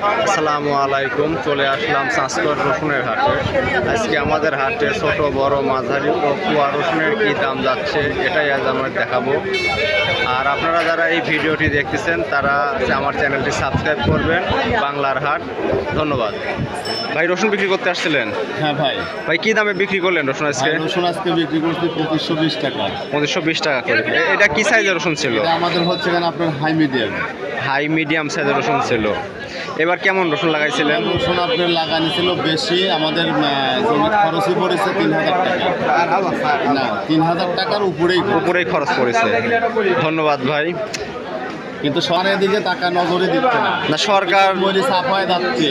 আসসালামু আলাইকুম। চলে আসলাম সাঁসকর রসুনের হাটে। আজকে আমাদের হাটে ছোট বড় মাঝারি ও কুয়া রসুনের কী দাম যাচ্ছে এটাই আজ আমরা দেখাবো। আর আপনারা যারা এই ভিডিওটি দেখতেছেন তারা আমার চ্যানেলটি সাবস্ক্রাইব করবেন। বাংলার হাট। ধন্যবাদ। ভাই রসুন বিক্রি করতে আসছিলেন? হ্যাঁ ভাই। ভাই কী দামে বিক্রি করলেন রসুন আজকে? রসুন আজকে বিক্রি করছি 2520 টাকা। 2520 টাকা করে। এটা কি সাইজের রসুন ছিল? আমাদের হচ্ছে এখানে আপনার হাই মিডিয়াম সাইজের রসুন ছিল। এবার কেমন রসুন লাগাইছিলেন? রসুন আপনার লাগানি ছিল বেশি, আমাদের জমি খরচই পড়েছে 3000 টাকা। না, 3000 টাকার উপরেই খরচ পড়েছে। ধন্যবাদ ভাই। কিন্তু সরকারের দিকে টাকা নজরে দিচ্ছে না। না, সরকার সাফায় যাচ্ছে,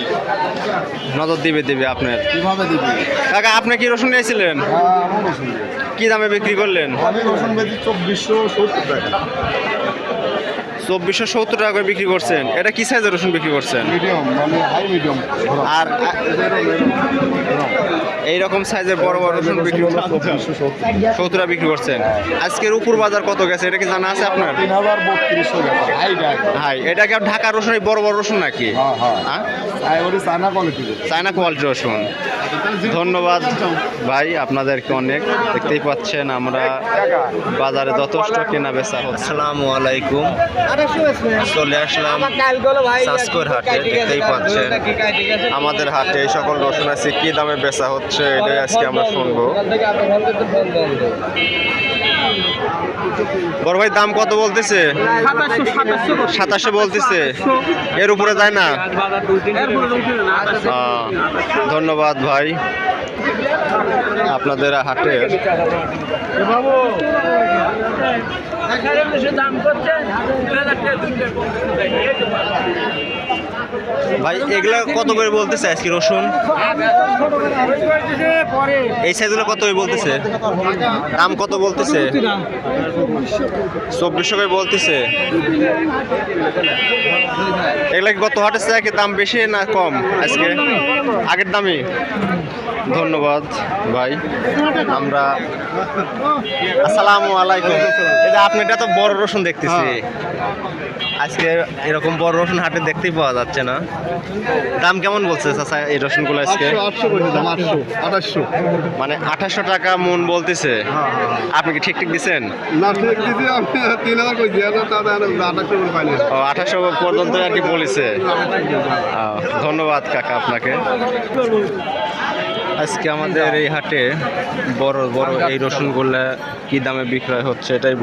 নজর দিবে আপনার। কিভাবে দিবে? কাকা আপনি কি রসুন নিয়েছিলেন? কি দামে বিক্রি করলেন? আমি রসুন বেশি 2470 টাকা। 2470 টাকা করে বিক্রি করছেন। এটা কি সাইজের রসুন বিক্রি করছেন? মিডিয়াম, মানে হাই মিডিয়াম। আর এইরকম সাইজের বড় বড় রসুন বিক্রি 2470 টাকা বিক্রি করছেন। আজকের উপর বাজার কত গেছে এটা কি জানা আছে আপনার? 3032 গেছে। হাই, এটা কি ঢাকা রসুন, বড় বড় রসুন নাকি? হ্যাঁ, চায়না কোয়ালিটি রসুন। ধন্যবাদ ভাই আপনাদেরকে অনেক। দেখতেই পাচ্ছেন আমরা বাজারে যথেষ্ট কেনা বেচা হচ্ছে। আসসালামু আলাইকুম। চলে আসলাম সাঁসকর হাটে। দেখতেই পাচ্ছেন আমাদের হাটে এই সকল রসুন আছে, কি দামে বেচা হচ্ছে এটাই আজকে আমরা শুনবো। বড় ভাই দাম কত বলতেছে? 2700 বলতেছে। এর উপরে যায় না? ধন্যবাদ ভাই আপনাদের হাটে। ভাই এগুলা কত করে বলতেছে আজকে রসুন? এই সাইজগুলো কত বলতেছে? দাম কত বলতেছে? 2400 করে বলতেছে। এগুলা কি গত হাটের চেয়ে দাম বেশি না কম আজকে? আগের দামই। ধন্যবাদ ভাই। আমরা আসসালামু আলাইকুম। এটা আপনি এটা তো বড় রসুন দেখতেছি। আজকে এরকম বড় রসুন হাটে দেখতেই পাওয়া যাচ্ছে না। দাম কেমন বলছে চাচা এই রসুনগুলো আজকে? 800 মানে 2800 টাকা মন বলতেছে। আপনি কি ঠিক দিচ্ছেন? না, ঠিক দিছি আমি 3000 কই দিয়া তা 2800 পাইনি। ও 2800 পর্যন্ত আর কি বলেছে। ধন্যবাদ কাকা আপনাকে। আজকে আমাদের এই হাটে বড় বড় এই রসুনগুলো কি দামে বিক্রয় হচ্ছে এটাই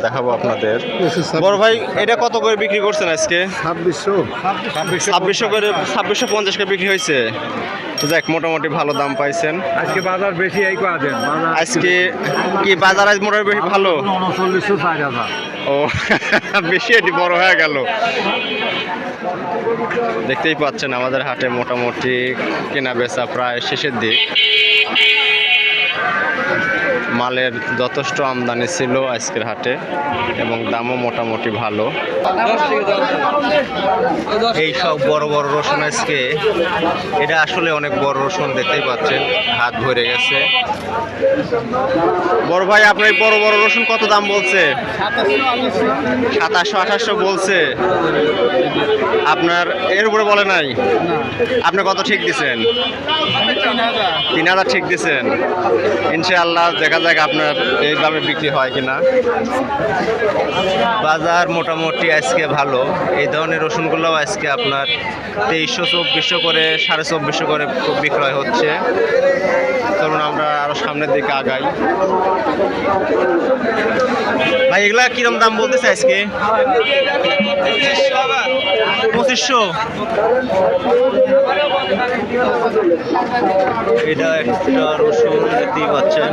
দেখাবো আপনাদের। বড় ভাই এটা কত করে বিক্রি করছেন আজকে? 2600 করে, 2650 করে বিক্রি হয়েছে। তো দেখ মোটামুটি ভালো দাম পাইছেন আজকে। বাজার বেশি এই কয়দিন আজকে কি বাজার আজ মোটামুটি বেশি ভালো? 394000। ও বেশি এটি বড় হয়ে গেল। দেখতেই পাচ্ছেন আমাদের হাটে মোটামুটি কেনা বেচা প্রায় শেষের দিক। মালের যথেষ্ট আমদানি ছিল আজকের হাটে এবং দামও মোটামুটি ভালো। এই সব বড় বড় রসুন আজকে, এটা আসলে অনেক বড় রসুন দেখতেই পাচ্ছেন, হাত ভরে গেছে। বড় ভাই আপনার এই বড় বড় রসুন কত দাম বলছে? 2700-2800 বলছে। আপনার এর উপরে বলে নাই? আপনি কত ঠিক দিচ্ছেন? 3000 ঠিক দিচ্ছেন। ইনশাআল্লাহ দেখা যাক আপনার এই দামে বিক্রি হয় কিনা। বাজার মোটামুটি আজকে ভালো। এই ধরনের রসুনগুলোও আজকে আপনার 2300-2400 করে, 2450 করে বিক্রয় হচ্ছে। চলুন আমরা আরো সামনের দিকে আগাই। ভাই এগুলা কিরম দাম বলতেছে আজকে? 2500। এটা একটা রসুন দেখতেই পাচ্ছেন,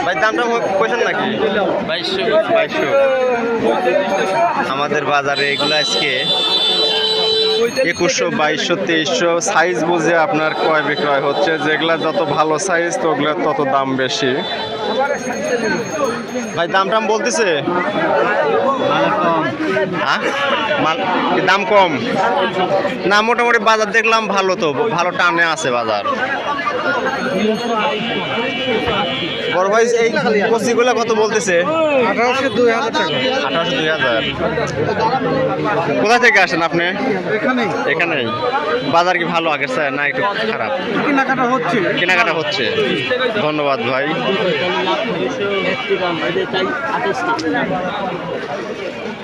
ভাই দামটা কইছেন নাকি? 2200। আমাদের বাজারে এগুলো আজকে 2100, 2200, 2300 সাইজ বুঝে আপনার ক্রয় বিক্রয় হচ্ছে। যেগুলা যত ভালো সাইজ তো ওগুলোর তত দাম বেশি। ভাই দাম টাম বলতেছে? হ্যাঁ মাল দাম কম না? মোটামুটি বাজার দেখলাম ভালো, তো ভালো টানে আছে বাজার। বড় ভাই এই কচিগুলো কত বলতেছে? 1800-2000 টাকা। 1800-2000। কোথা থেকে আসেন আপনি? এখানেই। বাজার কি ভালো আগের চেয়ে না একটু খারাপ? কেনাকাটা হচ্ছে। ধন্যবাদ ভাই।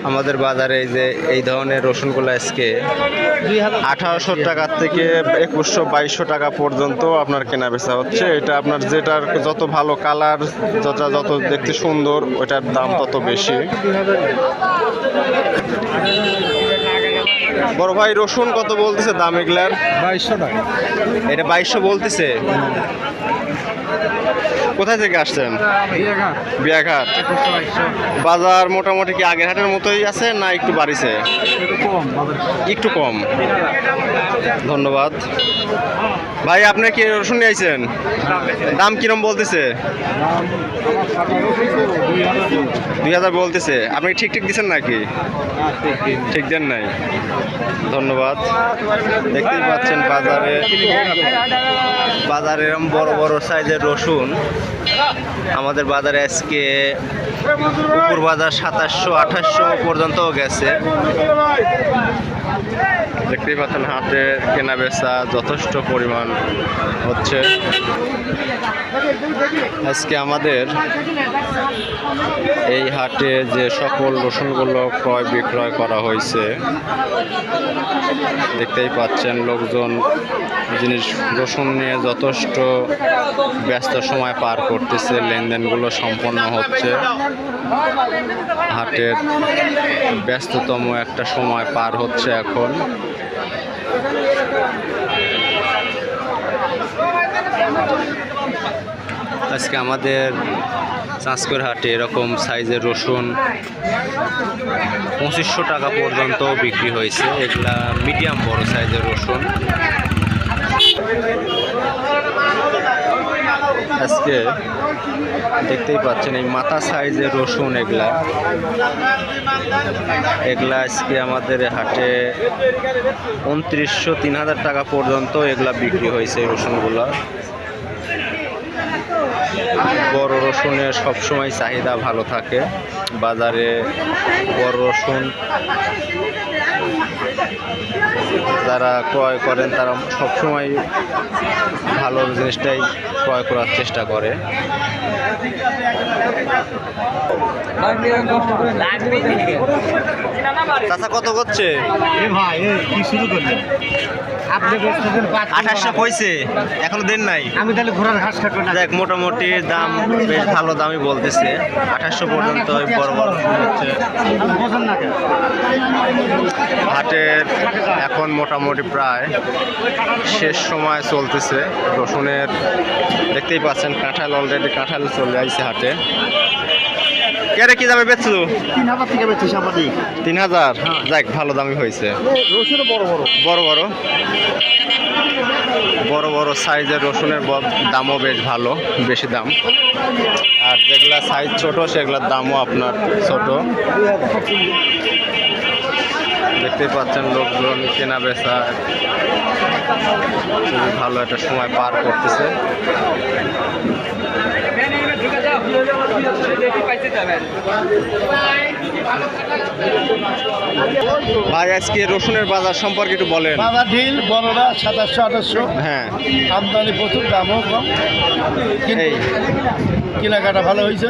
আমাদের বাজারে যে এই ধরনের রসুনগুলো আজকে 1800 টাকা থেকে 2100-2200 টাকা পর্যন্ত আপনার কেনা বেচা হচ্ছে। এটা আপনার যেটার যত ভালো কালার, যত দেখতে সুন্দর, ওটার দাম তত বেশি। বড় ভাই রসুন কত বলতেছে দাম এগুলার? 2200 টাকা। এটা 2200 বলতেছে। কোথায় থেকে আসছেন? বিয়াঘাট। বাজার মোটামুটি কি আগের হাটের মতোই আছে না একটু বাড়িছে? একটু কম। ধন্যবাদ ভাই। আপনি কি রসুন নিয়ে আইছেন? দাম কিরম বলতেছে? 2000 বলতেছে। আপনি ঠিক দিচ্ছেন নাকি? ঠিক দেন নাই। ধন্যবাদ। দেখতেই পাচ্ছেন বাজারে এরকম বড় বড় সাইজের রসুন। আমাদের বাজারে আজকে উপর বাজার 2700-2800 পর্যন্ত গেছে। দেখতেই পাচ্ছেন হাটে কেনা বেচা যথেষ্ট পরিমাণ হচ্ছে। আজকে আমাদের এই হাটে যে সকল রসুনগুলো ক্রয় বিক্রয় করা হয়েছে, দেখতেই পাচ্ছেন লোকজন রসুন নিয়ে যথেষ্ট ব্যস্ত সময় পার করতেছে। লেনদেনগুলো সম্পন্ন হচ্ছে। হাটের ব্যস্ততম একটা সময় পার হচ্ছে এখন। আজকে আমাদের চাঁচকর হাটে এরকম সাইজের রসুন 2500 টাকা পর্যন্ত বিক্রি হয়েছে। এগুলা মিডিয়াম বড় সাইজের রসুন। আজকে দেখতেই পাচ্ছেন এই মাথা সাইজের রসুন, এগুলা আজকে আমাদের হাটে 2900-3000 টাকা পর্যন্ত এগুলা বিক্রি হয়েছে এই রসুনগুলা। বড় রসুনের সবসময় চাহিদা ভালো থাকে বাজারে। বড় রসুন যারা ক্রয় করেন তারা সবসময় ভালো জিনিসটাই ক্রয় করার চেষ্টা করে। চাচা কত করছে? 2800 কইছে, এখনো দেন নাই। আমি তাহলে ঘোড়ার ঘাস কাটবো না। দেখ মোটামুটি দাম বেশ ভালো দামই বলতেছে। 2800 পর্যন্ত বড় বড় হচ্ছে। হাটের এখন মোটামুটি প্রায় শেষ সময় চলতেছে রসুনের। দেখতেই পাচ্ছেন কাঁঠাল অলরেডি চলে আসছে হাটে। কেরে কি দামে বেচলো? 3000 থেকে বেচছি সাপাতি। 3000। যাক ভালো দামই হয়েছে। রসুন বড় বড় সাইজের রসুনের দামও বেশ ভালো, বেশি দাম। আর যেগুলা সাইজ ছোট সেগুলোর দামও আপনার ছোট। দেখতেই পাচ্ছেন লোকজন কেনা বেচা খুবই ভালো একটা সময় পার করতেছে। ভাই আজকে রসুনের বাজার সম্পর্কে একটু বলেন। বাজার ঢিল বড়রা 2700-2800। হ্যাঁ, আমদানি প্রচুর, দামও কম। এই কেনাকাটা ভালো হয়েছে।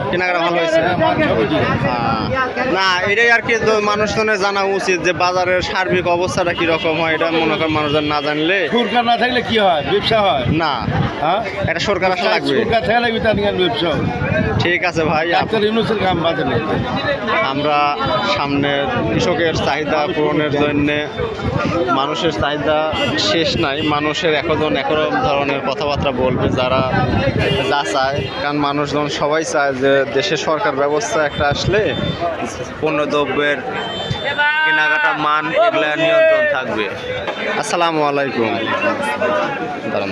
না এটাই আর কি মানুষজনের জানা উচিত যে বাজারের সার্বিক অবস্থাটা কিরকম হয়। এটা মনে করেন মানুষজন না জানলে। সরকার না থাকলে কি হয়? ব্যবসা হয় না। হ্যাঁ, এটা সরকার আসা লাগবে। সরকার থাকলে লাগবে, তার নিয়ে ব্যবসা। ঠিক আছে ভাই, ডাক্তার ইউনুসের কাম বাদে নেই। আমরা সামনে কৃষকের চাহিদা পূরণের জন্য, মানুষের চাহিদা শেষ নাই। মানুষের একজন একরকম ধরনের কথাবার্তা বলবে যারা যা চায়। কারণ মানুষজন সবাই চায় যে দেশের সরকার ব্যবস্থা একটা আসলে পণ্যদ্রব্যের কেনাকাটা মান এগুলা নিয়ন্ত্রণ থাকবে। আসসালামু আলাইকুম। দাঁড়ান।